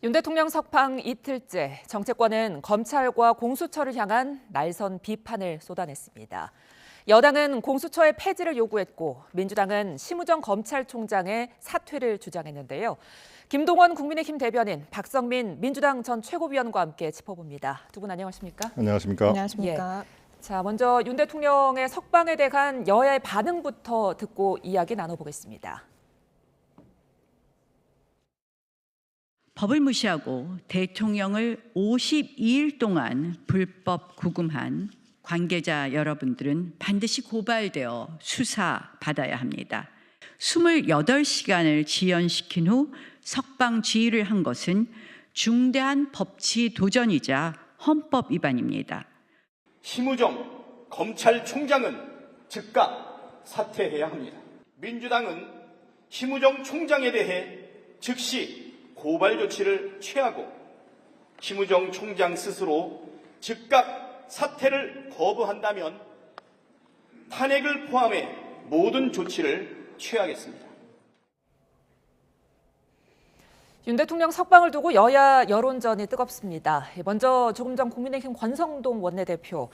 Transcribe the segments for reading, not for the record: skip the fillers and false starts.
윤 대통령 석방 이틀째, 정치권은 검찰과 공수처를 향한 날선 비판을 쏟아냈습니다. 여당은 공수처의 폐지를 요구했고 민주당은 심우정 검찰총장의 사퇴를 주장했는데요. 김동원 국민의힘 대변인, 박성민 민주당 전 최고위원과 함께 짚어봅니다. 두 분 안녕하십니까? 안녕하십니까? 안녕하십니까? 예. 자, 먼저 윤 대통령의 석방에 대한 여야의 반응부터 듣고 이야기 나눠보겠습니다. 법을 무시하고 대통령을 52일 동안 불법 구금한 관계자 여러분들은 반드시 고발되어 수사받아야 합니다. 28시간을 지연시킨 후 석방 지휘를 한 것은 중대한 법치 도전이자 헌법 위반입니다. 심우정 검찰총장은 즉각 사퇴해야 합니다. 민주당은 심우정 총장에 대해 즉시 고발 조치를 취하고 심우정 총장 스스로 즉각 사퇴를 거부한다면 탄핵을 포함해 모든 조치를 취하겠습니다. 윤 대통령 석방을 두고 여야 여론전이 뜨겁습니다. 먼저 조금 전 국민의힘 권성동 원내대표,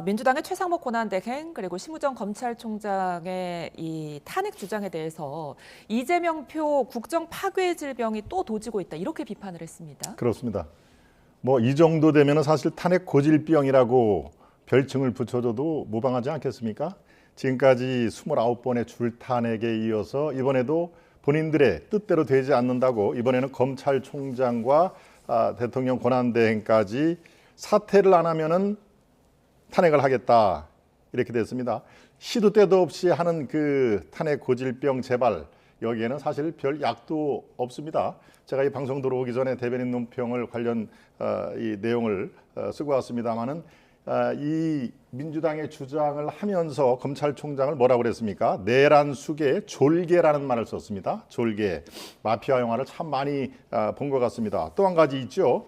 민주당의 최상목 권한대행 그리고 심우정 검찰총장의 이 탄핵 주장에 대해서 이재명표 국정 파괴 질병이 또 도지고 있다, 이렇게 비판을 했습니다. 그렇습니다. 뭐 이 정도 되면은 사실 탄핵 고질병이라고 별칭을 붙여줘도 무방하지 않겠습니까? 지금까지 29번의 줄탄핵에 이어서 이번에도 본인들의 뜻대로 되지 않는다고 이번에는 검찰총장과 대통령 권한대행까지 사퇴를 안 하면은 탄핵을 하겠다, 이렇게 됐습니다. 시도 때도 없이 하는 그 탄핵 고질병 재발, 여기에는 사실 별 약도 없습니다. 제가 이 방송 들어오기 전에 대변인 논평을 관련 이 내용을 쓰고 왔습니다만은 이 민주당의 주장을 하면서 검찰총장을 뭐라고 그랬습니까? 내란 숙의 졸개라는 말을 썼습니다. 졸개. 마피아 영화를 참 많이 본 것 같습니다. 또 한 가지 있죠.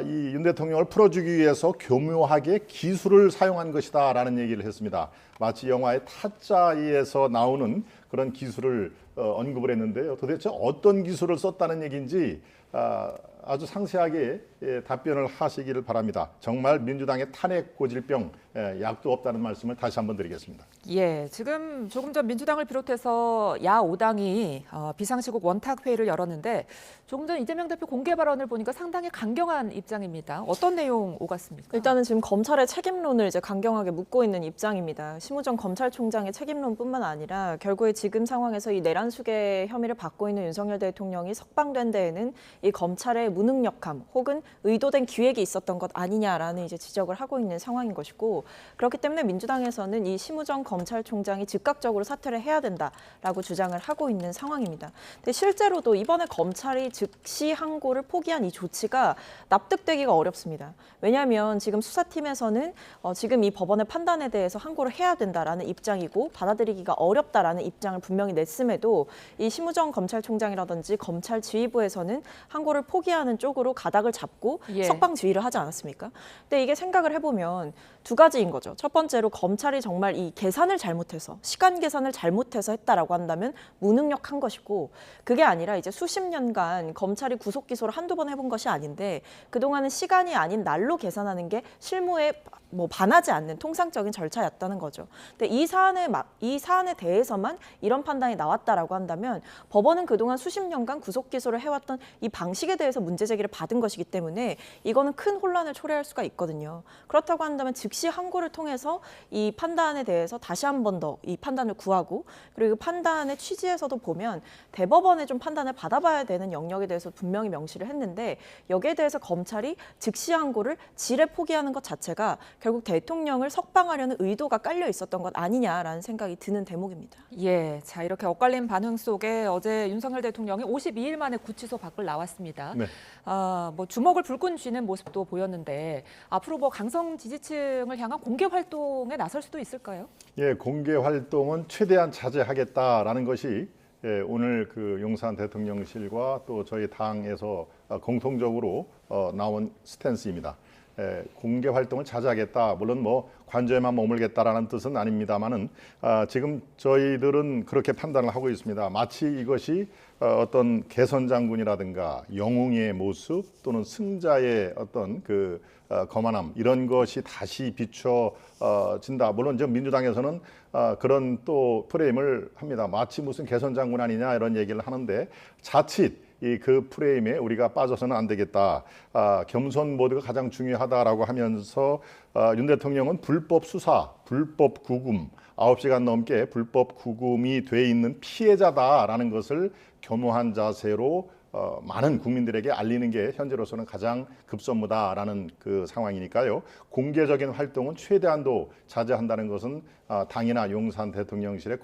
이 윤 대통령을 풀어주기 위해서 교묘하게 기술을 사용한 것이다라는 얘기를 했습니다. 마치 영화의 타짜에서 나오는 그런 기술을 언급을 했는데요. 도대체 어떤 기술을 썼다는 얘기인지 아주 상세하게 답변을 하시기를 바랍니다. 정말 민주당의 탄핵 고질병 약도 없다는 말씀을 다시 한번 드리겠습니다. 예, 지금 조금 전 민주당을 비롯해서 야 5당이 비상시국 원탁회의를 열었는데 조금 전 이재명 대표 공개 발언을 보니까 상당히 강경한 입장입니다. 어떤 내용 오갔습니까? 일단은 지금 검찰의 책임론을 이제 강경하게 묻고 있는 입장입니다. 심우정 검찰총장의 책임론뿐만 아니라 결국에 지금 상황에서 이 내란 수괴 혐의를 받고 있는 윤석열 대통령이 석방된 데에는 이 검찰의 무능력함 혹은 의도된 기획이 있었던 것 아니냐라는 이제 지적을 하고 있는 상황인 것이고, 그렇기 때문에 민주당에서는 이 심우정 검찰총장이 즉각적으로 사퇴를 해야 된다라고 주장을 하고 있는 상황입니다. 근데 실제로도 이번에 검찰이 즉시 항고를 포기한 이 조치가 납득되기가 어렵습니다. 왜냐하면 지금 수사팀에서는 지금 이 법원의 판단에 대해서 항고를 해야 된다라는 입장이고 받아들이기가 어렵다라는 입장을 분명히 냈음에도 이 심우정 검찰총장이라든지 검찰 지휘부에서는 항고를 포기하는 쪽으로 가닥을 잡고 석방 지휘를 하지 않았습니까? 근데 이게 생각을 해보면 두 가지인 거죠. 첫 번째로 검찰이 정말 이 계산을 잘못해서, 시간 계산을 잘못해서 했다라고 한다면 무능력한 것이고, 그게 아니라 이제 수십 년간 검찰이 구속 기소를 한두 번 해본 것이 아닌데 그동안은 시간이 아닌 날로 계산하는 게 실무에 뭐 반하지 않는 통상적인 절차였다는 거죠. 근데 이 사안에 대해서만 이런 판단이 나왔다라고 한다면 법원은 그동안 수십 년간 구속 기소를 해왔던 이 방식에 대해서 문제 제기를 받은 것이기 때문에 이거는 큰 혼란을 초래할 수가 있거든요. 그렇다고 한다면 즉시 항고를 통해서 이 판단에 대해서 다시 한 번 더 이 판단을 구하고, 그리고 판단의 취지에서도 보면 대법원의 좀 판단을 받아봐야 되는 영역에 대해서 분명히 명시를 했는데 여기에 대해서 검찰이 즉시 항고를 지레 포기하는 것 자체가 결국 대통령을 석방하려는 의도가 깔려 있었던 것 아니냐라는 생각이 드는 대목입니다. 예, 자, 이렇게 엇갈린 반응 속에 어제 윤석열 대통령이 52일 만에 구치소 밖을 나왔습니다. 네. 뭐 주먹을 불끈 쥐는 모습도 보였는데 앞으로 뭐 강성 지지층을 향한 공개 활동에 나설 수도 있을까요? 예, 공개 활동은 최대한 자제하겠다라는 것이 오늘 그 용산 대통령실과 또 저희 당에서 공통적으로 나온 스탠스입니다. 공개 활동을 자제하겠다. 물론 뭐 관저에만 머물겠다라는 뜻은 아닙니다만은 지금 저희들은 그렇게 판단을 하고 있습니다. 마치 이것이 어떤 개선 장군이라든가 영웅의 모습 또는 승자의 어떤 그 거만함 이런 것이 다시 비춰진다. 물론 저 민주당에서는 그런 또 프레임을 합니다. 마치 무슨 개선 장군 아니냐 이런 얘기를 하는데 자칫 그 프레임에 우리가 빠져서는 안 되겠다. 겸손 모드가 가장 중요하다라고 하면서 윤 대통령은 불법 수사, 불법 구금, 9시간 넘게 불법 구금이 돼 있는 피해자다라는 것을 겸허한 자세로 많은 국민들에게 알리는 게 현재로서는 가장 급선무다라는 그 상황이니까요. 공개적인 활동은 최대한도 자제한다는 것은 당이나 용산 대통령실의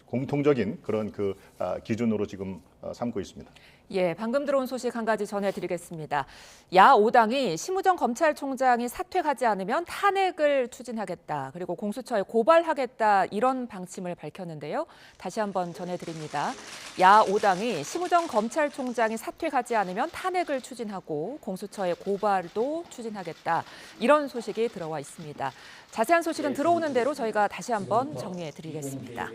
공통적인 그런 그 기준으로 지금 삼고 있습니다. 예, 방금 들어온 소식 한 가지 전해드리겠습니다. 야5당이 심우정 검찰총장이 사퇴하지 않으면 탄핵을 추진하겠다. 그리고 공수처에 고발하겠다. 이런 방침을 밝혔는데요. 다시 한번 전해드립니다. 야5당이 심우정 검찰총장이 사퇴하지 않으면 탄핵을 추진하고 공수처에 고발도 추진하겠다. 이런 소식이 들어와 있습니다. 자세한 소식은 들어오는 대로 저희가 다시 한번 정리해드리겠습니다.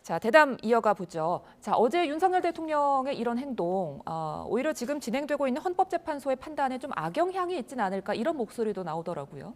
자, 대담 이어가 보죠. 자, 어제 윤석열 대통령의 이런 행동, 오히려 지금 진행되고 있는 헌법재판소의 판단에 좀 악영향이 있진 않을까 이런 목소리도 나오더라고요.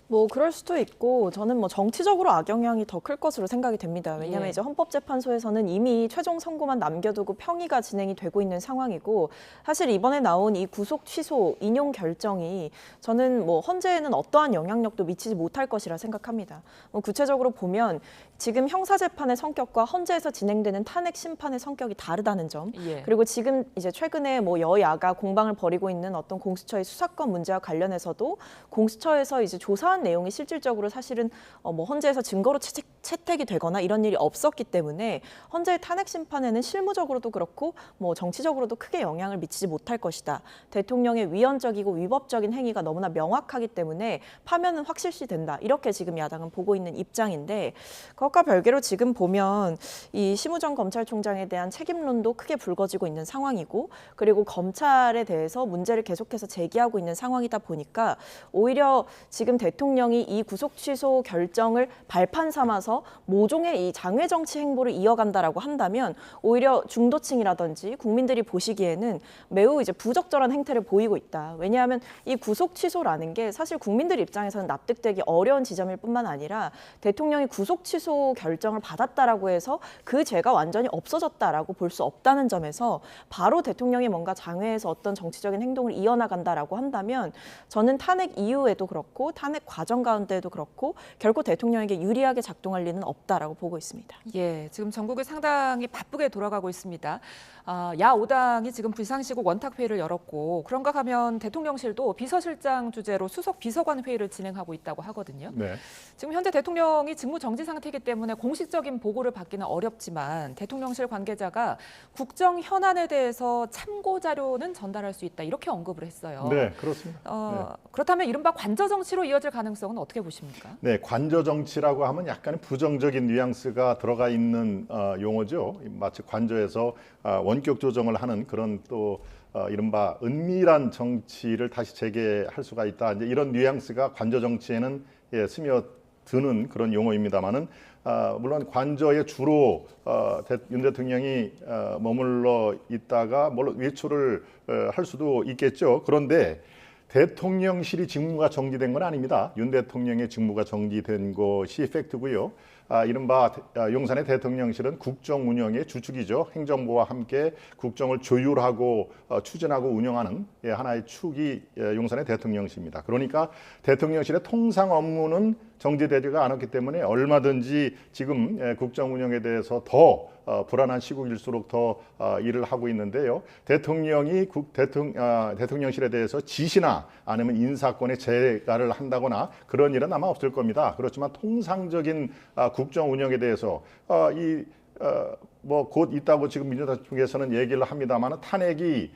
뭐 그럴 수도 있고 저는 뭐 정치적으로 악영향이 더 클 것으로 생각이 됩니다. 왜냐하면 예. 이제 헌법재판소에서는 이미 최종 선고만 남겨두고 평의가 진행이 되고 있는 상황이고 사실 이번에 나온 이 구속 취소 인용 결정이 저는 뭐 헌재에는 어떠한 영향력도 미치지 못할 것이라 생각합니다. 뭐 구체적으로 보면 지금 형사재판의 성격과 헌재에서 진행되는 탄핵 심판의 성격이 다르다는 점. 예. 그리고 지금 이제 최근에 뭐 여야가 공방을 벌이고 있는 어떤 공수처의 수사권 문제와 관련해서도 공수처에서 이제 조사한 내용이 실질적으로 사실은 뭐 헌재에서 증거로 채택이 되거나 이런 일이 없었기 때문에 헌재의 탄핵 심판에는 실무적으로도 그렇고 뭐 정치적으로도 크게 영향을 미치지 못할 것이다. 대통령의 위헌적이고 위법적인 행위가 너무나 명확하기 때문에 파면은 확실시된다. 이렇게 지금 야당은 보고 있는 입장인데 그것과 별개로 지금 보면 이 심우정 검찰총장에 대한 책임론도 크게 불거지고 있는 상황이고 그리고 검찰에 대해서 문제를 계속해서 제기하고 있는 상황이다 보니까 오히려 지금 대통령이 이 구속 취소 결정을 발판 삼아서 모종의 이 장외 정치 행보를 이어간다라고 한다면 오히려 중도층이라든지 국민들이 보시기에는 매우 이제 부적절한 행태를 보이고 있다. 왜냐하면 이 구속 취소라는 게 사실 국민들 입장에서는 납득되기 어려운 지점일 뿐만 아니라 대통령이 구속 취소 결정을 받았다라고 해서 그 죄가 완전히 없어졌다라고 볼 수 없다는 점에서 바로 대통령이 뭔가 장외에서 어떤 정치적인 행동을 이어나간다라고 한다면 저는 탄핵 이후에도 그렇고 탄핵 과정 가운데에도 그렇고 결코 대통령에게 유리하게 작동할 리는 없다라고 보고 있습니다. 예, 지금 전국이 상당히 바쁘게 돌아가고 있습니다. 야5당이 지금 비상시국 원탁회의를 열었고 그런가 하면 대통령실도 비서실장 주재로 수석 비서관 회의를 진행하고 있다고 하거든요. 네. 지금 현재 대통령이 직무 정지 상태이기 때문에 공식적인 보고를 받기는 어렵지만 대통령실 관계자가 국정 현안에 대해서 참고 자료는 전달할 수 있다 이렇게 언급을 했어요. 네, 그렇습니다. 그렇다면 이른바 관저 정치로 이어질 가능성은 어떻게 보십니까? 네, 관저 정치라고 하면 약간 부정적인 뉘앙스가 들어가 있는 용어죠. 마치 관저에서 원격 조정을 하는 그런 또 이른바 은밀한 정치를 다시 재개할 수가 있다. 이제 이런 뉘앙스가 관저 정치에는 스며드는 그런 용어입니다만은 물론 관저에 주로 윤 대통령이 머물러 있다가 물론 외출을 할 수도 있겠죠. 그런데 대통령실이 직무가 정지된 건 아닙니다. 윤 대통령의 직무가 정지된 것이 팩트고요. 이른바 용산의 대통령실은 국정 운영의 주축이죠. 행정부와 함께 국정을 조율하고 추진하고 운영하는 하나의 축이 용산의 대통령실입니다. 그러니까 대통령실의 통상 업무는 정지되지가 않았기 때문에 얼마든지 지금 국정 운영에 대해서 더 불안한 시국일수록 더 일을 하고 있는데요. 대통령이 대통령실에 대해서 지시나 아니면 인사권의 제가를 한다거나 그런 일은 아마 없을 겁니다. 그렇지만 통상적인 국정 운영에 대해서 뭐 곧 있다고 지금 민주당 쪽에서는 얘기를 합니다만 탄핵이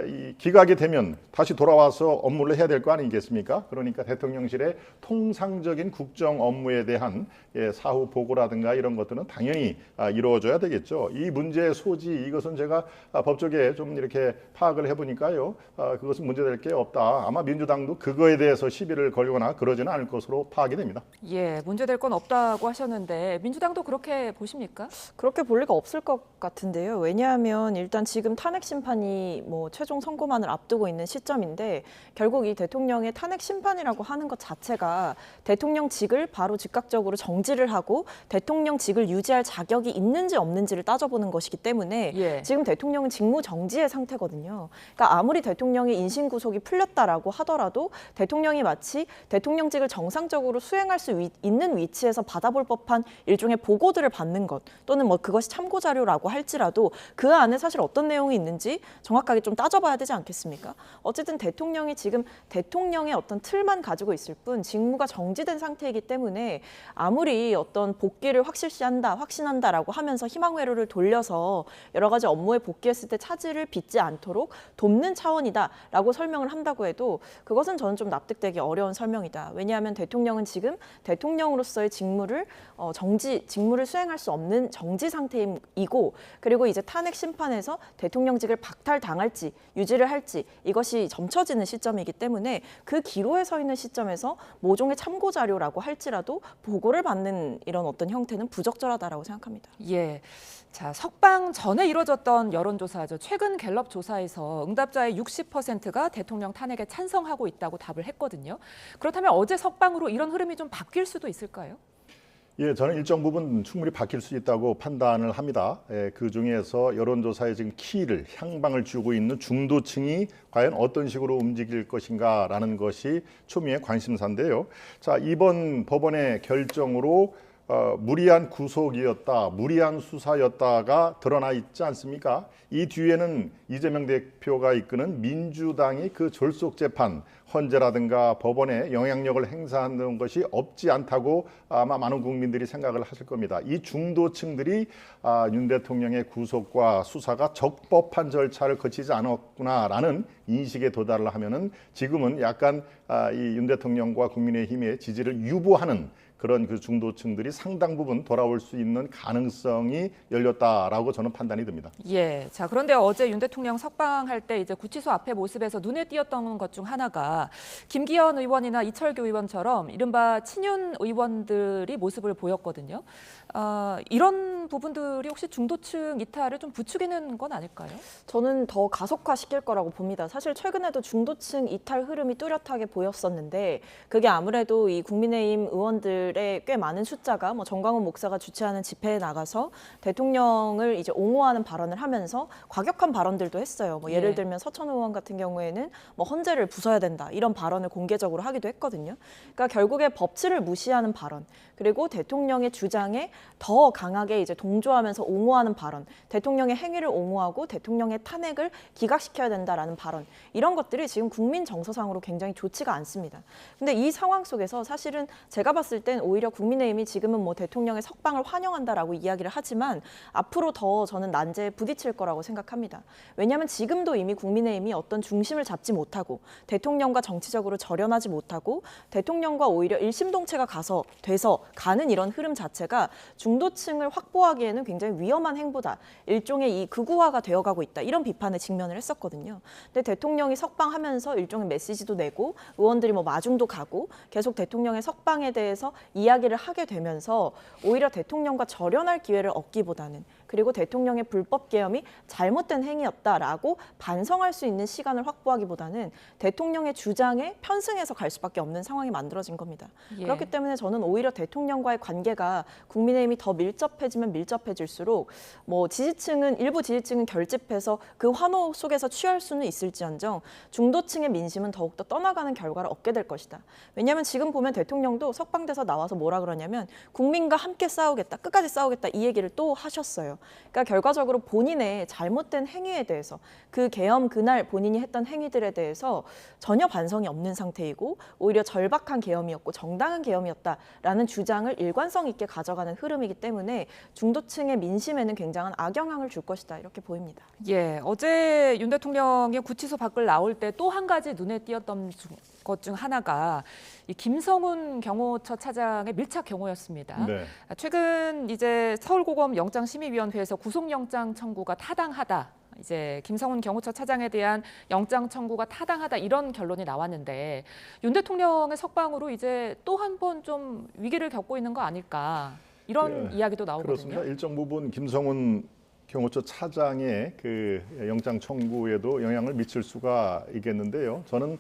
이 기각이 되면 다시 돌아와서 업무를 해야 될 거 아니겠습니까? 그러니까 대통령실의 통상적인 국정 업무에 대한 사후 보고라든가 이런 것들은 당연히 이루어져야 되겠죠. 이 문제의 소지 이것은 제가 법조계에 좀 이렇게 파악을 해보니까요. 그것은 문제될 게 없다. 아마 민주당도 그거에 대해서 시비를 걸거나 그러지는 않을 것으로 파악이 됩니다. 예, 문제될 건 없다고 하셨는데 민주당도 그렇게 보십니까? 그렇게 볼 리가 없을 것 같은데요. 왜냐하면 일단 지금 탄핵 심판이 뭐 최종 선고만을 앞두고 있는 시점인데 결국 이 대통령의 탄핵 심판이라고 하는 것 자체가 대통령직을 바로 즉각적으로 정지를 하고 대통령직을 유지할 자격이 있는지 없는지를 따져보는 것이기 때문에 예. 지금 대통령은 직무 정지의 상태거든요. 그러니까 아무리 대통령의 인신 구속이 풀렸다라고 하더라도 대통령이 마치 대통령직을 정상적으로 수행할 수 있는 위치에서 받아볼 법한 일종의 보고들을 받는 것 또는 뭐 그것이 참고 자료라고 할지라도 그 안에 사실 어떤 내용이 있는지 정확하게 좀 따져봐야 되지 않겠습니까? 어쨌든 대통령이 지금 대통령의 어떤 틀만 가지고 있을 뿐 직무가 정지된 상태이기 때문에 아무리 어떤 복귀를 확신한다라고 하면서 희망 회로를 돌려서 여러 가지 업무에 복귀했을 때 차질을 빚지 않도록 돕는 차원이다라고 설명을 한다고 해도 그것은 저는 좀 납득되기 어려운 설명이다. 왜냐하면 대통령은 지금 대통령으로서의 직무를 수행할 수 없는 정지 상태이고 그리고 이제 탄핵 심판에서 대통령직을 박탈당할지 유지를 할지 이것이 점쳐지는 시점이기 때문에 그 기로에 서 있는 시점에서 모종의 참고 자료라고 할지라도 보고를 받는 이런 어떤 형태는 부적절하다라고 생각합니다. 예. 자, 석방 전에 이루어졌던 여론조사죠. 최근 갤럽 조사에서 응답자의 60%가 대통령 탄핵에 찬성하고 있다고 답을 했거든요. 그렇다면 어제 석방으로 이런 흐름이 좀 바뀔 수도 있을까요? 예, 저는 일정 부분 충분히 바뀔 수 있다고 판단을 합니다. 그 중에서 여론조사에 지금 키를 향방을 쥐고 있는 중도층이 과연 어떤 식으로 움직일 것인가라는 것이 초미의 관심사인데요. 자, 이번 법원의 결정으로 무리한 구속이었다, 무리한 수사였다가 드러나 있지 않습니까? 이 뒤에는 이재명 대표가 이끄는 민주당이 그 졸속 재판, 헌재라든가 법원에 영향력을 행사하는 것이 없지 않다고 아마 많은 국민들이 생각을 하실 겁니다. 이 중도층들이 윤 대통령의 구속과 수사가 적법한 절차를 거치지 않았구나라는 인식에 도달을 하면은 지금은 약간 이 윤 대통령과 국민의힘의 지지를 유보하는 그런 그 중도층들이 상당 부분 돌아올 수 있는 가능성이 열렸다라고 저는 판단이 듭니다. 예. 자, 그런데 어제 윤 대통령 석방할 때 이제 구치소 앞에 모습에서 눈에 띄었던 것 중 하나가 김기현 의원이나 이철규 의원처럼 이른바 친윤 의원들이 모습을 보였거든요. 이런 부분들이 혹시 중도층 이탈을 좀 부추기는 건 아닐까요? 저는 더 가속화시킬 거라고 봅니다. 사실 최근에도 중도층 이탈 흐름이 뚜렷하게 보였었는데 그게 아무래도 이 국민의힘 의원들의 꽤 많은 숫자가 뭐 정광훈 목사가 주최하는 집회에 나가서 대통령을 이제 옹호하는 발언을 하면서 과격한 발언들도 했어요. 뭐 예를 들면 서천 의원 같은 경우에는 뭐 헌재를 부숴야 된다 이런 발언을 공개적으로 하기도 했거든요. 그러니까 결국에 법치를 무시하는 발언 그리고 대통령의 주장에 더 강하게 이제 동조하면서 옹호하는 발언, 대통령의 행위를 옹호하고 대통령의 탄핵을 기각시켜야 된다라는 발언 이런 것들이 지금 국민 정서상으로 굉장히 좋지가 않습니다. 근데 이 상황 속에서 사실은 제가 봤을 땐 오히려 국민의힘이 지금은 뭐 대통령의 석방을 환영한다라고 이야기를 하지만 앞으로 더 저는 난제에 부딪힐 거라고 생각합니다. 왜냐하면 지금도 이미 국민의힘이 어떤 중심을 잡지 못하고 대통령과 정치적으로 절연하지 못하고 대통령과 오히려 일심동체가 돼서 가는 이런 흐름 자체가 중도층을 확보하기에는 굉장히 위험한 행보다. 일종의 이 극우화가 되어가고 있다. 이런 비판에 직면을 했었거든요. 근데 대통령이 석방하면서 일종의 메시지도 내고 의원들이 뭐 마중도 가고 계속 대통령의 석방에 대해서 이야기를 하게 되면서 오히려 대통령과 절연할 기회를 얻기보다는 그리고 대통령의 불법 계엄이 잘못된 행위였다라고 반성할 수 있는 시간을 확보하기보다는 대통령의 주장에 편승해서 갈 수밖에 없는 상황이 만들어진 겁니다. 예. 그렇기 때문에 저는 오히려 대통령과의 관계가 국민의힘이 더 밀접해지면 밀접해질수록 뭐 일부 지지층은 결집해서 그 환호 속에서 취할 수는 있을지언정 중도층의 민심은 더욱더 떠나가는 결과를 얻게 될 것이다. 왜냐하면 지금 보면 대통령도 석방돼서 나와서 뭐라 그러냐면 국민과 함께 싸우겠다, 끝까지 싸우겠다 이 얘기를 또 하셨어요. 그러니까 결과적으로 본인의 잘못된 행위에 대해서 그 계엄 그날 본인이 했던 행위들에 대해서 전혀 반성이 없는 상태이고 오히려 절박한 계엄이었고 정당한 계엄이었다라는 주장을 일관성 있게 가져가는 흐름이기 때문에 중도층의 민심에는 굉장한 악영향을 줄 것이다 이렇게 보입니다. 예, 어제 윤 대통령의 구치소 밖을 나올 때 또 한 가지 눈에 띄었던 것 중 하나가 이 김성훈 경호처 차장의 밀착 경호였습니다. 네. 최근 이제 서울고검 영장심의위원회에서 구속영장 청구가 타당하다. 이제 김성훈 경호처 차장에 대한 영장 청구가 타당하다 이런 결론이 나왔는데 윤 대통령의 석방으로 이제 또 한 번 좀 위기를 겪고 있는 거 아닐까 이런 이야기도 나오거든요. 그렇습니다. 일정 부분 김성훈 경호처 차장의 그 영장 청구에도 영향을 미칠 수가 있겠는데요. 저는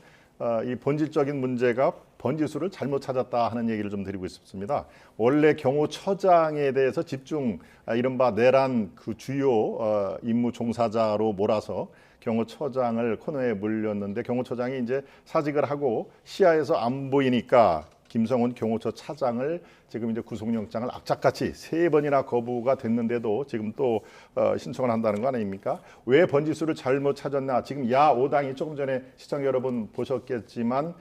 이 본질적인 문제가 번지수를 잘못 찾았다 하는 얘기를 좀 드리고 싶습니다. 원래 경호처장에 대해서 집중 이른바 내란 그 주요 임무 종사자로 몰아서 경호처장을 코너에 물렸는데 경호처장이 이제 사직을 하고 시야에서 안 보이니까 김성훈 경호처 차장을 지금 이제 구속영장을 악착같이 3번이나 거부가 됐는데도 지금 또 신청을 한다는 거 아닙니까? 왜 번지수를 잘못 찾았나? 지금 야5당이 조금 전에 시청자 여러분 보셨겠지만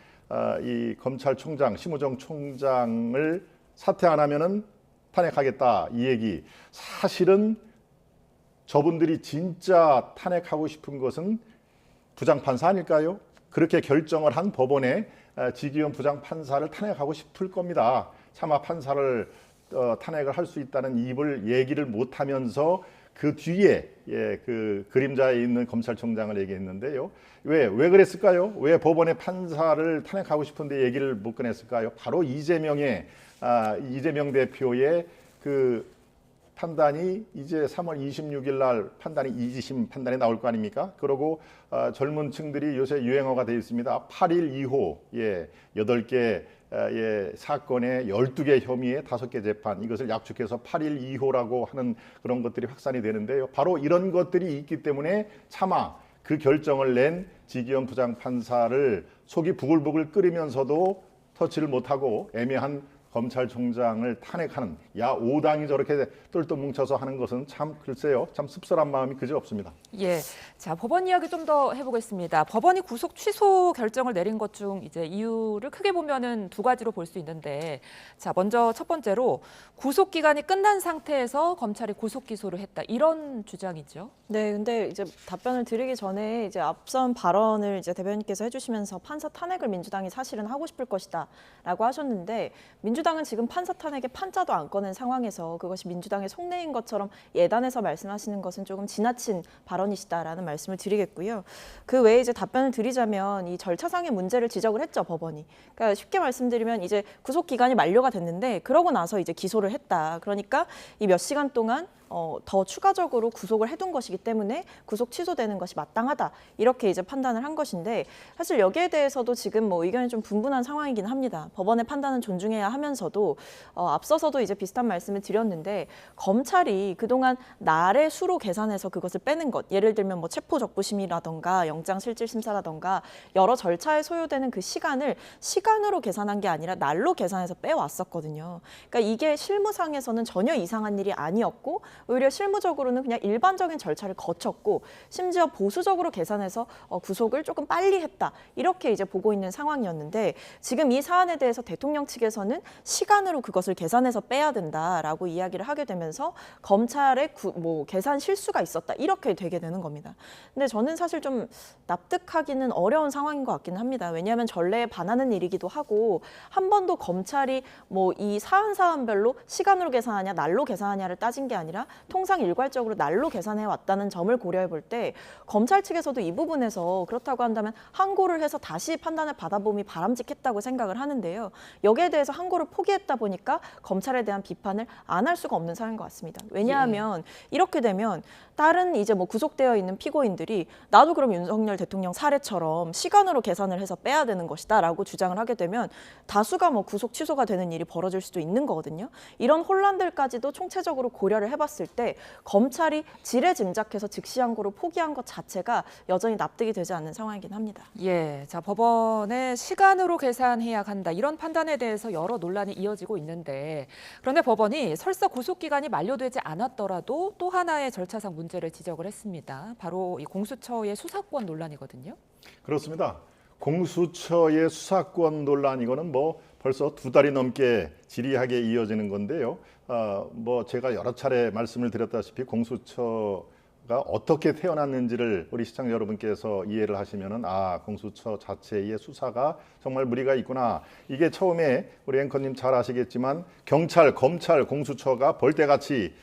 이 검찰총장 심우정 총장을 사퇴 안 하면은 탄핵하겠다 이 얘기. 사실은 저분들이 진짜 탄핵하고 싶은 것은 부장판사 아닐까요? 그렇게 결정을 한 법원에 지기현 부장판사를 탄핵하고 싶을 겁니다. 차마 판사를 탄핵을 할 수 있다는 얘기를 못하면서 그 뒤에 그 그림자에 있는 검찰총장을 얘기했는데요. 왜 그랬을까요? 왜 법원의 판사를 탄핵하고 싶은데 얘기를 못 꺼냈을까요? 바로 이재명 대표의 그 판단이 이제 3월 26일 날 판단이 이지심 판단이 나올 거 아닙니까? 그리고 젊은 층들이 요새 유행어가 되어 있습니다. 8일 2호 8개 사건에 12개 혐의에 5개 재판 이것을 약축해서 8일 2호라고 하는 그런 것들이 확산이 되는데요. 바로 이런 것들이 있기 때문에 차마 그 결정을 낸 지기현 부장판사를 속이 부글부글 끓이면서도 터치를 못하고 애매한 검찰총장을 탄핵하는 야5당이 저렇게 똘똘 뭉쳐서 하는 것은 참 글쎄요, 참 씁쓸한 마음이 그지 없습니다. 예, 자 법원 이야기 좀 더 해보겠습니다. 법원이 구속 취소 결정을 내린 것 중 이제 이유를 크게 보면은 2가지로 볼 수 있는데, 자 먼저 첫 번째로 구속 기간이 끝난 상태에서 검찰이 구속 기소를 했다 이런 주장이죠. 네, 근데 이제 답변을 드리기 전에 이제 앞선 발언을 이제 대변인께서 해주시면서 판사 탄핵을 민주당이 사실은 하고 싶을 것이다라고 하셨는데 민주당은 지금 판사 탄핵에 판자도 안 꺼낸 상황에서 그것이 민주당의 속내인 것처럼 예단해서 말씀하시는 것은 조금 지나친 발언이시다라는 말씀을 드리겠고요. 그 외에 이제 답변을 드리자면 이 절차상의 문제를 지적을 했죠, 법원이. 그러니까 쉽게 말씀드리면 이제 구속 기간이 만료가 됐는데 그러고 나서 이제 기소를 했다. 그러니까 이 몇 시간 동안 더 추가적으로 구속을 해둔 것이기 때문에 구속 취소되는 것이 마땅하다 이렇게 이제 판단을 한 것인데 사실 여기에 대해서도 지금 뭐 의견이 좀 분분한 상황이긴 합니다. 법원의 판단은 존중해야 하면서도 앞서서도 이제 비슷한 말씀을 드렸는데 검찰이 그동안 날의 수로 계산해서 그것을 빼는 것 예를 들면 뭐 체포적부심이라던가 영장실질심사라던가 여러 절차에 소요되는 그 시간을 시간으로 계산한 게 아니라 날로 계산해서 빼왔었거든요. 그러니까 이게 실무상에서는 전혀 이상한 일이 아니었고 오히려 실무적으로는 그냥 일반적인 절차를 거쳤고 심지어 보수적으로 계산해서 구속을 조금 빨리 했다 이렇게 이제 보고 있는 상황이었는데 지금 이 사안에 대해서 대통령 측에서는 시간으로 그것을 계산해서 빼야 된다라고 이야기를 하게 되면서 검찰의 계산 실수가 있었다 이렇게 되게 되는 겁니다. 근데 저는 사실 좀 납득하기는 어려운 상황인 것 같기는 합니다. 왜냐하면 전례에 반하는 일이기도 하고 한 번도 검찰이 뭐 이 사안별로 시간으로 계산하냐 날로 계산하냐를 따진 게 아니라 통상 일괄적으로 날로 계산해 왔다는 점을 고려해 볼 때 검찰 측에서도 이 부분에서 그렇다고 한다면 항고를 해서 다시 판단을 받아봄이 바람직했다고 생각을 하는데요. 여기에 대해서 항고를 포기했다 보니까 검찰에 대한 비판을 안 할 수가 없는 상황인 것 같습니다. 왜냐하면 이렇게 되면 다른 이제 뭐 구속되어 있는 피고인들이 나도 그럼 윤석열 대통령 사례처럼 시간으로 계산을 해서 빼야 되는 것이다라고 주장을 하게 되면 다수가 뭐 구속 취소가 되는 일이 벌어질 수도 있는 거거든요. 이런 혼란들까지도 총체적으로 고려를 해봤을 해봤을 때 검찰이 지레 짐작해서 즉시항고를 포기한 것 자체가 여전히 납득이 되지 않는 상황이긴 합니다. 예, 자 법원의 시간으로 계산해야 한다 이런 판단에 대해서 여러 논란이 이어지고 있는데 그런데 법원이 설사 구속 기간이 만료되지 않았더라도 또 하나의 절차상 문제를 지적을 했습니다. 바로 이 공수처의 수사권 논란이거든요. 그렇습니다. 공수처의 수사권 논란 이거는 뭐 벌써 2달이 넘게 지리하게 이어지는 건데요. 뭐 제가 여러 차례 말씀을 드렸다시피 공수처가 어떻게 태어났는지를 우리 시청자 여러분께서 이해를 하시면은 공수처 자체의 수사가 정말 무리가 있구나. 이게 처음에 우리 앵커님 잘 아시겠지만 경찰, 검찰, 공수처가 벌떼같이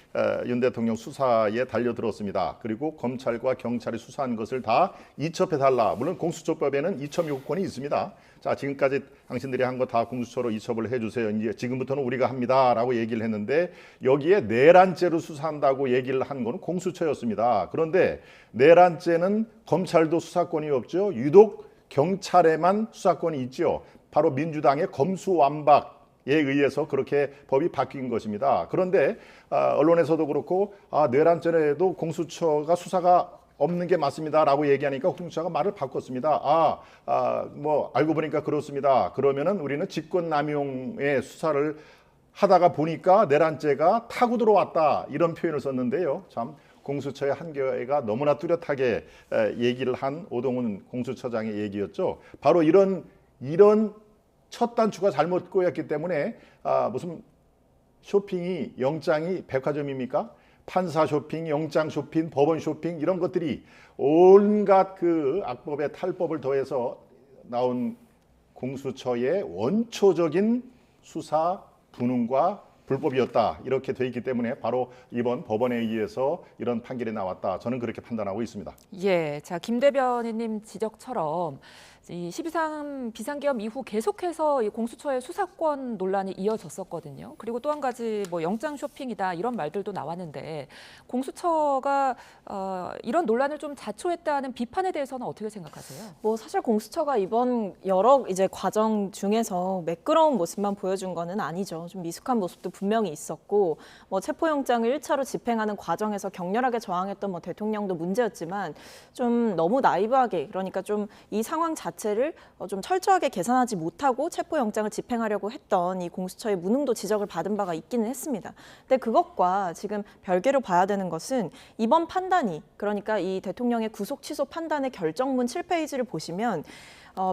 윤 대통령 수사에 달려들었습니다. 그리고 검찰과 경찰이 수사한 것을 다 이첩해달라. 물론 공수처법에는 이첩 요건이 있습니다. 자, 지금까지 당신들이 한 거 다 공수처로 이첩을 해주세요. 이제 지금부터는 우리가 합니다라고 얘기를 했는데 여기에 내란죄로 수사한다고 얘기를 한 거는 공수처였습니다. 그런데 내란죄는 검찰도 수사권이 없죠. 유독 경찰에만 수사권이 있죠. 바로 민주당의 검수완박에 의해서 그렇게 법이 바뀐 것입니다. 그런데 언론에서도 그렇고 내란죄에도 공수처가 수사가 없는 게 맞습니다라고 얘기하니까 공수처가 말을 바꿨습니다. 뭐 알고 보니까 그렇습니다. 그러면은 우리는 직권남용의 수사를 하다가 보니까 내란죄가 타고 들어왔다 이런 표현을 썼는데요. 참 공수처의 한계가 너무나 뚜렷하게 얘기를 한 오동훈 공수처장의 얘기였죠. 바로 이런 첫 단추가 잘못 꼬였기 때문에 무슨 쇼핑이 영장이 백화점입니까? 판사 쇼핑, 영장 쇼핑, 법원 쇼핑 이런 것들이 온갖 그 악법의 탈법을 더해서 나온 공수처의 원초적인 수사 분능과 불법이었다 이렇게 돼 있기 때문에 바로 이번 법원에 의해서 이런 판결이 나왔다. 저는 그렇게 판단하고 있습니다. 예, 자 김 대변인님 지적처럼 이 12.3 비상계엄 이후 계속해서 이 공수처의 수사권 논란이 이어졌었거든요. 그리고 또 한 가지 뭐 영장 쇼핑이다 이런 말들도 나왔는데 공수처가 이런 논란을 좀 자초했다는 비판에 대해서는 어떻게 생각하세요? 뭐 사실 공수처가 이번 여러 이제 과정 중에서 매끄러운 모습만 보여준 거는 아니죠. 좀 미숙한 모습도 분명히 있었고 뭐 체포영장을 1차로 집행하는 과정에서 격렬하게 저항했던 뭐 대통령도 문제였지만 좀 너무 나이브하게 그러니까 좀 이 상황 자체를 좀 철저하게 계산하지 못하고 체포영장을 집행하려고 했던 이 공수처의 무능도 지적을 받은 바가 있기는 했습니다. 근데 그것과 지금 별개로 봐야 되는 것은 이번 판단이 그러니까 이 대통령의 구속 취소 판단의 결정문 7페이지를 보시면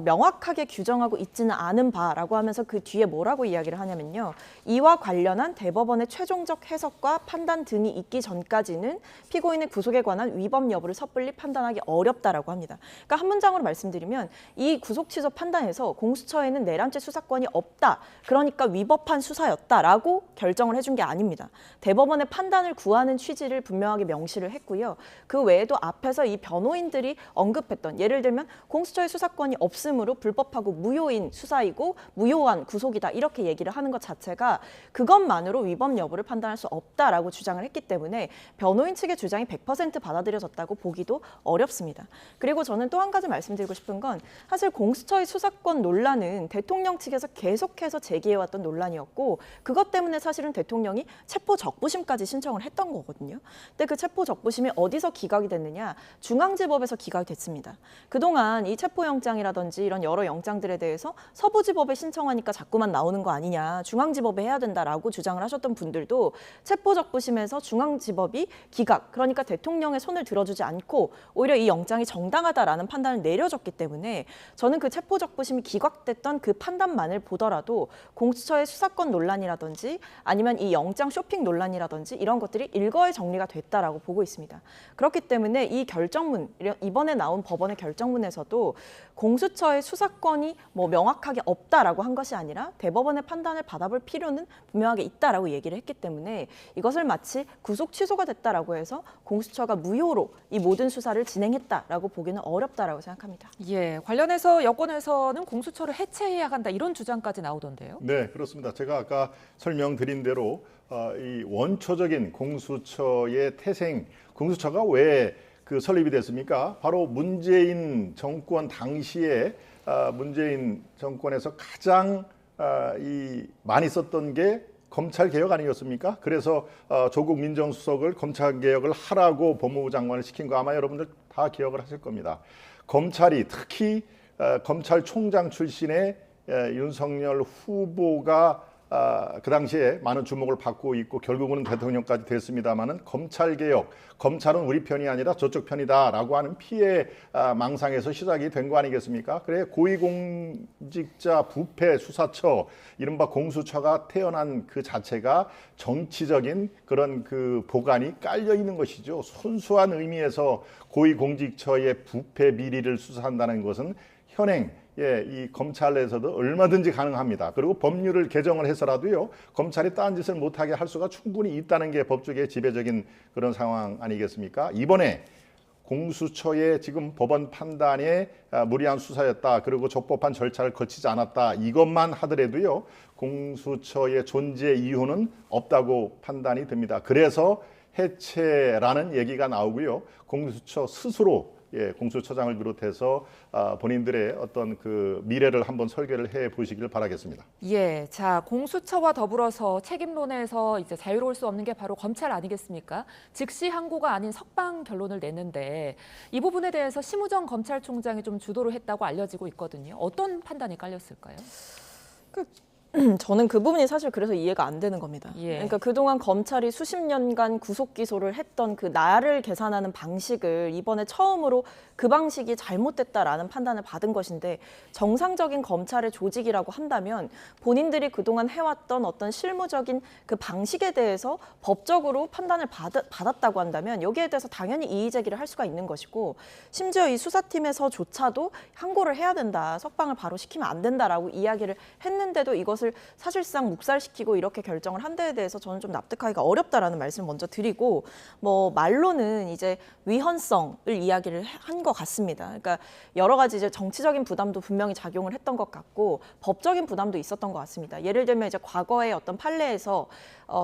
명확하게 규정하고 있지는 않은 바라고 하면서 그 뒤에 뭐라고 이야기를 하냐면요. 이와 관련한 대법원의 최종적 해석과 판단 등이 있기 전까지는 피고인의 구속에 관한 위법 여부를 섣불리 판단하기 어렵다라고 합니다. 그러니까 한 문장으로 말씀드리면 이 구속 취소 판단에서 공수처에는 내란죄 수사권이 없다. 그러니까 위법한 수사였다라고 결정을 해준 게 아닙니다. 대법원의 판단을 구하는 취지를 분명하게 명시를 했고요. 그 외에도 앞에서 이 변호인들이 언급했던 예를 들면 공수처의 수사권이 없으므로 불법하고 무효인 수사이고 무효한 구속이다 이렇게 얘기를 하는 것 자체가 그것만으로 위법 여부를 판단할 수 없다라고 주장을 했기 때문에 변호인 측의 주장이 100% 받아들여졌다고 보기도 어렵습니다. 그리고 저는 또 한 가지 말씀드리고 싶은 건 사실 공수처의 수사권 논란은 대통령 측에서 계속해서 제기해왔던 논란이었고 그것 때문에 사실은 대통령이 체포 적부심까지 신청을 했던 거거든요. 근데 그 체포 적부심이 어디서 기각이 됐느냐? 중앙지법에서 기각이 됐습니다. 그동안 이 체포영장이라든지 이런 여러 영장들에 대해서 서부지법에 신청하니까 자꾸만 나오는 거 아니냐, 중앙지법에 해야 된다라고 주장을 하셨던 분들도 체포적부심에서 중앙지법이 기각, 그러니까 대통령의 손을 들어주지 않고 오히려 이 영장이 정당하다라는 판단을 내려줬기 때문에 저는 그 체포적부심이 기각됐던 그 판단만을 보더라도 공수처의 수사권 논란이라든지 아니면 이 영장 쇼핑 논란이라든지 이런 것들이 일거에 정리가 됐다라고 보고 있습니다. 그렇기 때문에 이 결정문, 이번에 나온 법원의 결정문에서도 공수처의 수사권이 뭐 명확하게 없다라고 한 것이 아니라 대법원의 판단을 받아볼 필요는 분명하게 있다라고 얘기를 했기 때문에 이것을 마치 구속 취소가 됐다라고 해서 공수처가 무효로 이 모든 수사를 진행했다라고 보기는 어렵다라고 생각합니다. 예, 관련해서 여권에서는 공수처를 해체해야 한다 이런 주장까지 나오던데요. 네, 그렇습니다. 제가 아까 설명드린 대로 이 원초적인 공수처의 태생, 공수처가 왜 그 설립이 됐습니까? 바로 문재인 정권 당시에 문재인 정권에서 가장 많이 썼던 게 검찰 개혁 아니었습니까? 그래서 조국 민정수석을 검찰 개혁을 하라고 법무부 장관을 시킨 거 아마 여러분들 다 기억을 하실 겁니다. 검찰이 특히 검찰총장 출신의 윤석열 후보가 그 당시에 많은 주목을 받고 있고 결국은 대통령까지 됐습니다마는 검찰 개혁, 검찰은 우리 편이 아니라 저쪽 편이다라고 하는 피해 망상에서 시작이 된 거 아니겠습니까? 그래 고위공직자 부패 수사처, 이른바 공수처가 태어난 그 자체가 정치적인 그런 그 보관이 깔려 있는 것이죠. 순수한 의미에서 고위공직처의 부패 비리를 수사한다는 것은 현행 이 검찰 내에서도 얼마든지 가능합니다. 그리고 법률을 개정을 해서라도요, 검찰이 딴 짓을 못하게 할 수가 충분히 있다는 게 법조계의 지배적인 그런 상황 아니겠습니까? 이번에 공수처의 지금 법원 판단에 무리한 수사였다, 그리고 적법한 절차를 거치지 않았다, 이것만 하더라도요, 공수처의 존재 이유는 없다고 판단이 됩니다. 그래서 해체라는 얘기가 나오고요, 공수처 스스로 공수처장을 비롯해서 본인들의 어떤 그 미래를 한번 설계를 해 보시기를 바라겠습니다. 예, 자, 공수처와 더불어서 책임론에서 이제 자유로울 수 없는 게 바로 검찰 아니겠습니까? 즉시 항고가 아닌 석방 결론을 냈는데 이 부분에 대해서 심우정 검찰총장이 좀 주도를 했다고 알려지고 있거든요. 어떤 판단이 깔렸을까요? 저는 그 부분이 사실 그래서 이해가 안 되는 겁니다. 예. 그러니까 그동안 검찰이 수십 년간 구속 기소를 했던 그 나를 계산하는 방식을 이번에 처음으로 그 방식이 잘못됐다라는 판단을 받은 것인데, 정상적인 검찰의 조직이라고 한다면 본인들이 그동안 해왔던 어떤 실무적인 그 방식에 대해서 법적으로 판단을 받았다고 한다면 여기에 대해서 당연히 이의 제기를 할 수가 있는 것이고, 심지어 이 수사팀에서조차도 항고를 해야 된다, 석방을 바로 시키면 안 된다라고 이야기를 했는데도 이것을 사실상 묵살시키고 이렇게 결정을 한 데에 대해서 저는 좀 납득하기가 어렵다라는 말씀을 먼저 드리고, 뭐 말로는 이제 위헌성을 이야기를 한 것 같습니다. 그러니까 여러 가지 이제 정치적인 부담도 분명히 작용을 했던 것 같고 법적인 부담도 있었던 것 같습니다. 예를 들면 이제 과거의 어떤 판례에서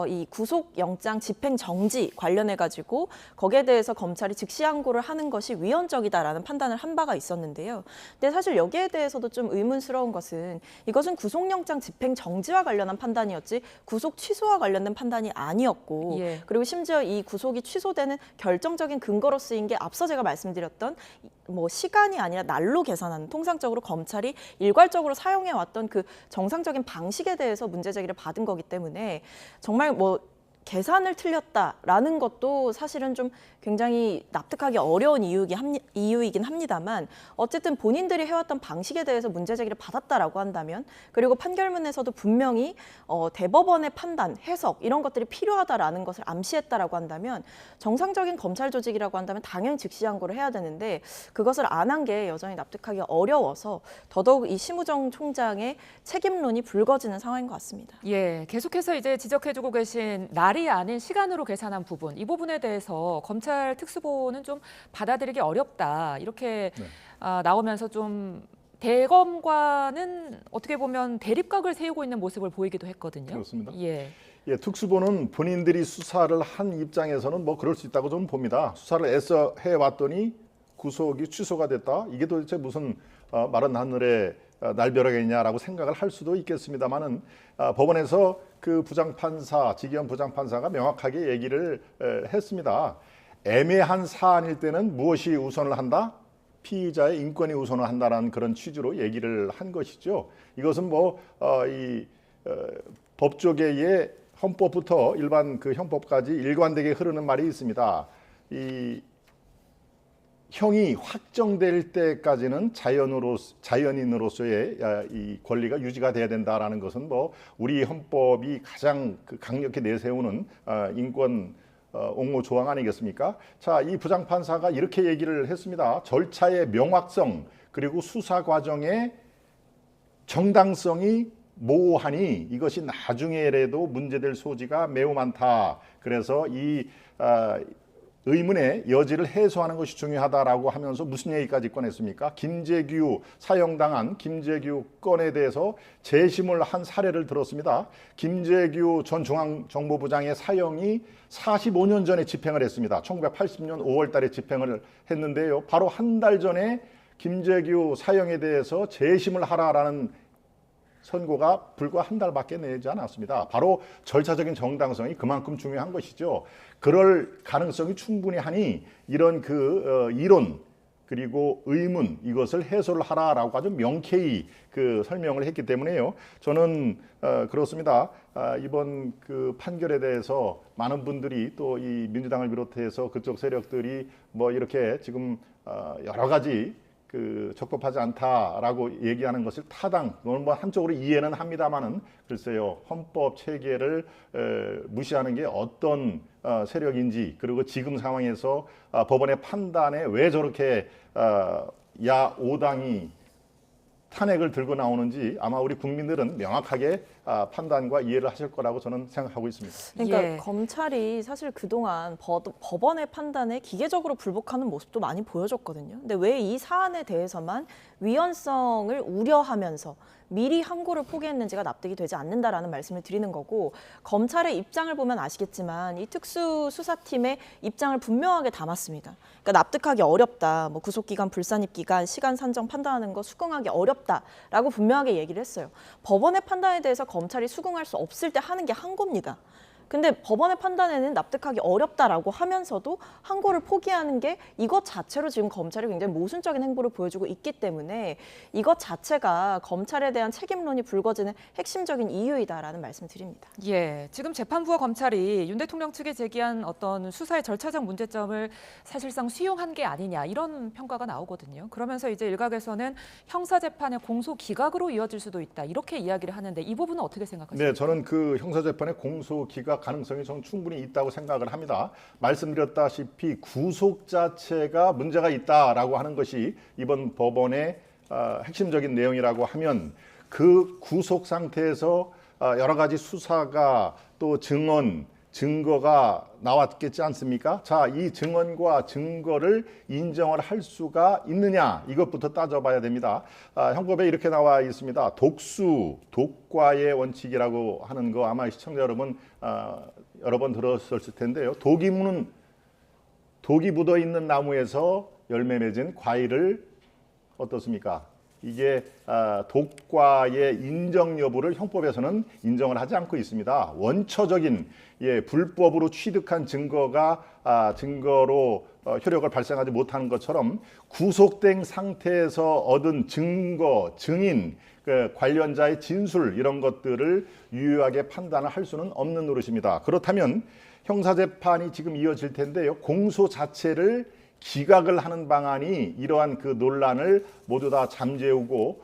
이 구속영장 집행 정지 관련해 가지고 거기에 대해서 검찰이 즉시 항고를 하는 것이 위헌적이다라는 판단을 한 바가 있었는데요. 근데 사실 여기에 대해서도 좀 의문스러운 것은 이것은 구속영장 집행 정지와 관련한 판단이었지 구속 취소와 관련된 판단이 아니었고, 예. 그리고 심지어 이 구속이 취소되는 결정적인 근거로 쓰인 게 앞서 제가 말씀드렸던 뭐 시간이 아니라 날로 계산하는, 통상적으로 검찰이 일괄적으로 사용해 왔던 그 정상적인 방식에 대해서 문제 제기를 받은 거기 때문에 정말 뭐 계산을 틀렸다라는 것도 사실은 좀 굉장히 납득하기 어려운 이유이긴 합니다만, 어쨌든 본인들이 해왔던 방식에 대해서 문제 제기를 받았다라고 한다면, 그리고 판결문에서도 분명히 대법원의 판단, 해석 이런 것들이 필요하다라는 것을 암시했다라고 한다면, 정상적인 검찰 조직이라고 한다면 당연히 즉시 항고를 해야 되는데 그것을 안 한 게 여전히 납득하기 어려워서 더더욱 이 심우정 총장의 책임론이 불거지는 상황인 것 같습니다. 예, 계속해서 이제 지적해주고 계신 날이 아닌 시간으로 계산한 부분, 이 부분에 대해서 검찰 특수보는 좀 받아들이기 어렵다, 이렇게 나오면서 좀 대검과는 어떻게 보면 대립각을 세우고 있는 모습을 보이기도 했거든요. 그렇습니다. 예. 예, 특수보는 본인들이 수사를 한 입장에서는 뭐 그럴 수 있다고 좀 봅니다. 수사를 애써 해왔더니 구속이 취소가 됐다. 이게 도대체 무슨 마른 하늘에 날벼락이냐라고 생각을 할 수도 있겠습니다만은 법원에서 그 부장판사, 지기현 부장판사가 명확하게 얘기를 했습니다. 애매한 사안일 때는 무엇이 우선을 한다? 피의자의 인권이 우선을 한다는 그런 취지로 얘기를 한 것이죠. 이것은 법조계의 헌법부터 일반 그 형법까지 일관되게 흐르는 말이 있습니다. 이 형이 확정될 때까지는 자연인으로서의 이 권리가 유지가 돼야 된다라는 것은 뭐 우리 헌법이 가장 강력히 내세우는 인권 옹호 조항 아니겠습니까? 자, 이 부장판사가 이렇게 얘기를 했습니다. 절차의 명확성 그리고 수사 과정의 정당성이 모호하니 이것이 나중에라도 문제될 소지가 매우 많다. 그래서 이 의문의 여지를 해소하는 것이 중요하다라고 하면서 무슨 얘기까지 꺼냈습니까? 김재규 사형당한 김재규 건에 대해서 재심을 한 사례를 들었습니다. 김재규 전 중앙정보부장의 사형이 45년 전에 집행을 했습니다. 1980년 5월 달에 집행을 했는데요. 바로 한 달 전에 김재규 사형에 대해서 재심을 하라라는 선고가 불과 한 달밖에 내지 않았습니다. 바로 절차적인 정당성이 그만큼 중요한 것이죠. 그럴 가능성이 충분히 하니 이런 이론 그리고 의문 이것을 해소를 하라라고 아주 명쾌히 설명을 했기 때문에요. 저는 그렇습니다. 이번 판결에 대해서 많은 분들이 또 이 민주당을 비롯해서 그쪽 세력들이 뭐 이렇게 지금 여러 가지 적법하지 않다라고 얘기하는 것을 타당, 뭐 한쪽으로 이해는 합니다만은 글쎄요, 헌법 체계를 무시하는 게 어떤 세력인지, 그리고 지금 상황에서 법원의 판단에 왜 저렇게 야 5당이 탄핵을 들고 나오는지 아마 우리 국민들은 명확하게 판단과 이해를 하실 거라고 저는 생각하고 있습니다. 그러니까 예. 검찰이 사실 그동안 법원의 판단에 기계적으로 불복하는 모습도 많이 보여줬거든요. 근데 왜 이 사안에 대해서만 위헌성을 우려하면서 미리 항고를 포기했는지가 납득이 되지 않는다라는 말씀을 드리는 거고, 검찰의 입장을 보면 아시겠지만 이 특수수사팀의 입장을 분명하게 담았습니다. 그러니까 납득하기 어렵다, 뭐 구속기간, 불산입기간, 시간 산정 판단하는 거 수긍하기 어렵다라고 분명하게 얘기를 했어요. 법원의 판단에 대해서 검찰이 수긍할 수 없을 때 하는 게 항고입니다. 근데 법원의 판단에는 납득하기 어렵다라고 하면서도 항고를 포기하는 게 이것 자체로 지금 검찰이 굉장히 모순적인 행보를 보여주고 있기 때문에 이것 자체가 검찰에 대한 책임론이 불거지는 핵심적인 이유이다라는 말씀을 드립니다. 예, 지금 재판부와 검찰이 윤 대통령 측에 제기한 어떤 수사의 절차적 문제점을 사실상 수용한 게 아니냐 이런 평가가 나오거든요. 그러면서 이제 일각에서는 형사재판의 공소 기각으로 이어질 수도 있다 이렇게 이야기를 하는데 이 부분은 어떻게 생각하십니까? 네, 저는 형사재판의 공소 기각 가능성이 저는 충분히 있다고 생각을 합니다. 말씀드렸다시피 구속 자체가 문제가 있다라고 하는 것이 이번 법원의 핵심적인 내용이라고 하면 그 구속 상태에서 여러 가지 수사가 또 증거가 나왔겠지 않습니까? 자, 이 증언과 증거를 인정을 할 수가 있느냐 이것부터 따져봐야 됩니다. 형법에 이렇게 나와 있습니다. 독과의 원칙이라고 하는 거 아마 시청자 여러분 여러 번 들었을 텐데요. 독이 묻어 있는 나무에서 열매 맺은 과일을 어떻습니까? 이게 독과의 인정 여부를 형법에서는 인정을 하지 않고 있습니다. 원초적인 불법으로 취득한 증거가 증거로 효력을 발생하지 못하는 것처럼 구속된 상태에서 얻은 증거, 증인, 관련자의 진술 이런 것들을 유효하게 판단을 할 수는 없는 노릇입니다. 그렇다면 형사재판이 지금 이어질 텐데요. 공소 자체를 기각을 하는 방안이 이러한 논란을 모두 다 잠재우고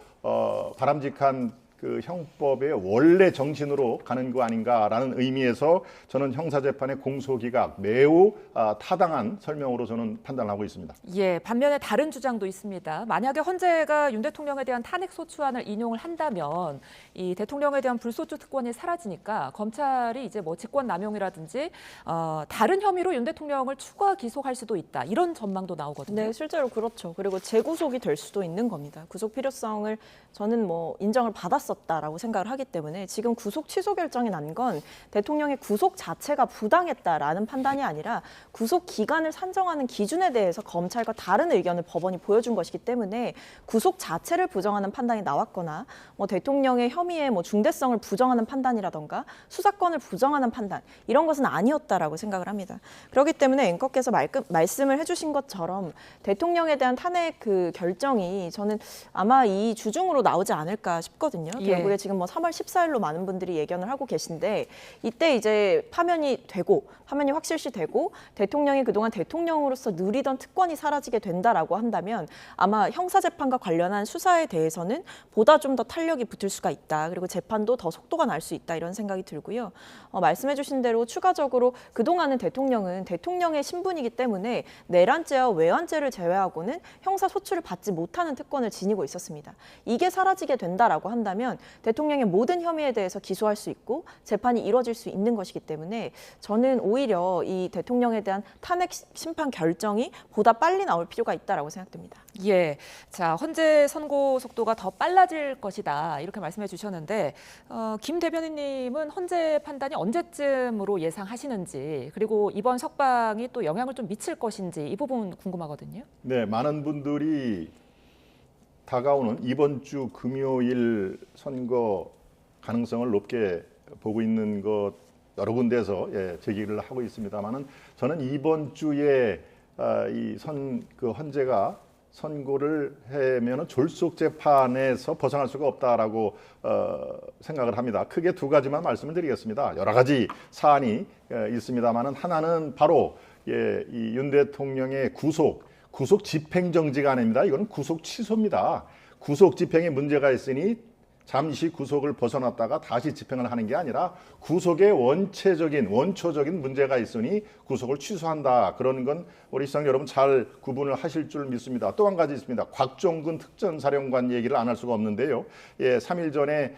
바람직한 형법의 원래 정신으로 가는 거 아닌가라는 의미에서 저는 형사재판의 공소기각 매우 타당한 설명으로 저는 판단하고 있습니다. 예, 반면에 다른 주장도 있습니다. 만약에 헌재가 윤 대통령에 대한 탄핵소추안을 인용을 한다면 이 대통령에 대한 불소추 특권이 사라지니까 검찰이 이제 뭐 직권남용이라든지 다른 혐의로 윤 대통령을 추가 기소할 수도 있다. 이런 전망도 나오거든요. 네, 실제로 그렇죠. 그리고 재구속이 될 수도 있는 겁니다. 구속 필요성을 저는 뭐 인정을 받았었다라고 생각을 하기 때문에 지금 구속 취소 결정이 난 건 대통령의 구속 자체가 부당했다라는 판단이 아니라 구속 기간을 산정하는 기준에 대해서 검찰과 다른 의견을 법원이 보여준 것이기 때문에 구속 자체를 부정하는 판단이 나왔거나 뭐 대통령의 혐의의 뭐 중대성을 부정하는 판단이라던가 수사권을 부정하는 판단 이런 것은 아니었다라고 생각을 합니다. 그렇기 때문에 앵커께서 말씀을 해주신 것처럼 대통령에 대한 탄핵 결정이 저는 아마 이 주중으로 나오지 않을까 싶거든요. 예. 결국에 지금 뭐 3월 14일로 많은 분들이 예견을 하고 계신데 이때 이제 파면이 확실시 되고 대통령이 그동안 대통령으로서 누리던 특권이 사라지게 된다라고 한다면 아마 형사재판과 관련한 수사에 대해서는 보다 좀 더 탄력이 붙을 수가 있다. 그리고 재판도 더 속도가 날 수 있다. 이런 생각이 들고요. 말씀해 주신 대로 추가적으로 그동안은 대통령은 대통령의 신분이기 때문에 내란죄와 외환죄를 제외하고는 형사소추를 받지 못하는 특권을 지니고 있었습니다. 이게 사라지게 된다라고 한다면 대통령의 모든 혐의에 대해서 기소할 수 있고 재판이 이루어질 수 있는 것이기 때문에 저는 오히려 이 대통령에 대한 탄핵 심판 결정이 보다 빨리 나올 필요가 있다라고 생각됩니다. 예, 자 헌재 선고 속도가 더 빨라질 것이다 이렇게 말씀해 주셨는데 김 대변인님은 헌재 판단이 언제쯤으로 예상하시는지 그리고 이번 석방이 또 영향을 좀 미칠 것인지 이 부분 궁금하거든요. 네, 많은 분들이 다가오는 이번 주 금요일 선거 가능성을 높게 보고 있는 것 여러 군데에서 제기를 하고 있습니다만은 저는 이번 주에 그 헌재가 선고를 하면은 졸속 재판에서 벗어날 수가 없다라고 생각을 합니다. 크게 두 가지만 말씀을 드리겠습니다. 여러 가지 사안이 있습니다만은 하나는 바로 이 윤 대통령의 구속 집행 정지가 아닙니다. 이건 구속 취소입니다. 구속 집행에 문제가 있으니 잠시 구속을 벗어났다가 다시 집행을 하는 게 아니라 구속에 원초적인 문제가 있으니 구속을 취소한다. 그런 건 우리 시청 여러분 잘 구분을 하실 줄 믿습니다. 또 한 가지 있습니다. 곽종근 특전사령관 얘기를 안 할 수가 없는데요. 3일 전에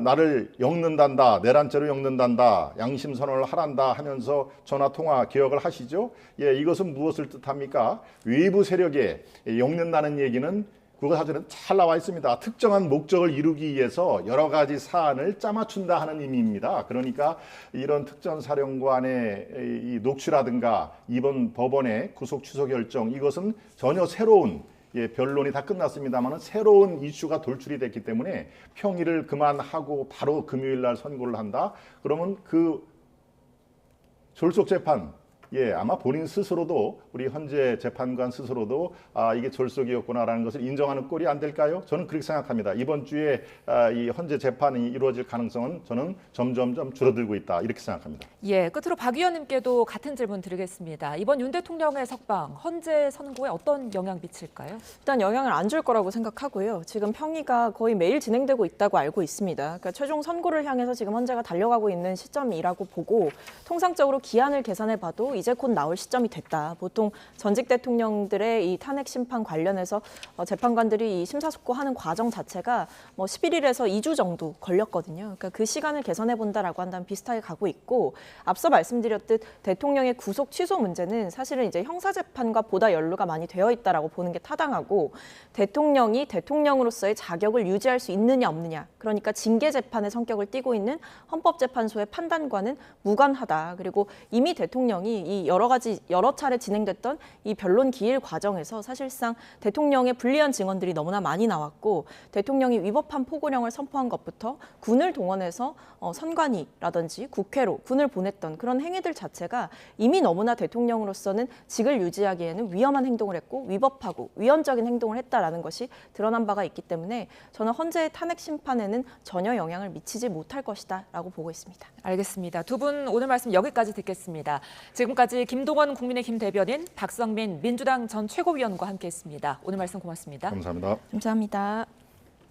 나를 엮는단다, 내란죄로 엮는단다, 양심선언을 하란다 하면서 전화통화 기억을 하시죠? 이것은 무엇을 뜻합니까? 외부 세력에 엮는다는 얘기는 그거 사전에 잘 나와 있습니다. 특정한 목적을 이루기 위해서 여러 가지 사안을 짜맞춘다 하는 의미입니다. 그러니까 이런 특전사령관의 이 녹취라든가 이번 법원의 구속 취소 결정 이것은 전혀 새로운 변론이 다 끝났습니다만 새로운 이슈가 돌출이 됐기 때문에 평일을 그만하고 바로 금요일 날 선고를 한다. 그러면 그 졸속 재판 아마 본인 스스로도 우리 헌재 재판관 스스로도 이게 졸속이었구나라는 것을 인정하는 꼴이 안 될까요? 저는 그렇게 생각합니다. 이번 주에 이 헌재 재판이 이루어질 가능성은 저는 점점점 줄어들고 있다 이렇게 생각합니다. 끝으로 박 의원님께도 같은 질문 드리겠습니다. 이번 윤 대통령의 석방, 헌재 선고에 어떤 영향 미칠까요? 일단 영향을 안 줄 거라고 생각하고요. 지금 평의가 거의 매일 진행되고 있다고 알고 있습니다. 그러니까 최종 선고를 향해서 지금 헌재가 달려가고 있는 시점이라고 보고 통상적으로 기한을 계산해 봐도 이제 곧 나올 시점이 됐다. 보통 전직 대통령들의 이 탄핵 심판 관련해서 재판관들이 이 심사숙고하는 과정 자체가 11일에서 2주 정도 걸렸거든요. 그러니까 그 시간을 계산해 본다라고 한다면 비슷하게 가고 있고 앞서 말씀드렸듯 대통령의 구속 취소 문제는 사실은 이제 형사 재판과 보다 연루가 많이 되어 있다라고 보는 게 타당하고 대통령이 대통령으로서의 자격을 유지할 수 있느냐 없느냐 그러니까 징계 재판의 성격을 띠고 있는 헌법재판소의 판단과는 무관하다. 그리고 이미 대통령이 이 여러 차례 진행됐던 이 변론 기일 과정에서 사실상 대통령의 불리한 증언들이 너무나 많이 나왔고 대통령이 위법한 포고령을 선포한 것부터 군을 동원해서 선관위라든지 국회로 군을 보냈던 그런 행위들 자체가 이미 너무나 대통령으로서는 직을 유지하기에는 위험한 행동을 했고 위법하고 위헌적인 행동을 했다라는 것이 드러난 바가 있기 때문에 저는 헌재의 탄핵 심판에는 전혀 영향을 미치지 못할 것이다라고 보고 있습니다. 알겠습니다. 두 분 오늘 말씀 여기까지 듣겠습니다. 지금까지 김동원 국민의힘 대변인, 박성민 민주당 전 최고위원과 함께했습니다. 오늘 말씀 고맙습니다. 감사합니다. 감사합니다.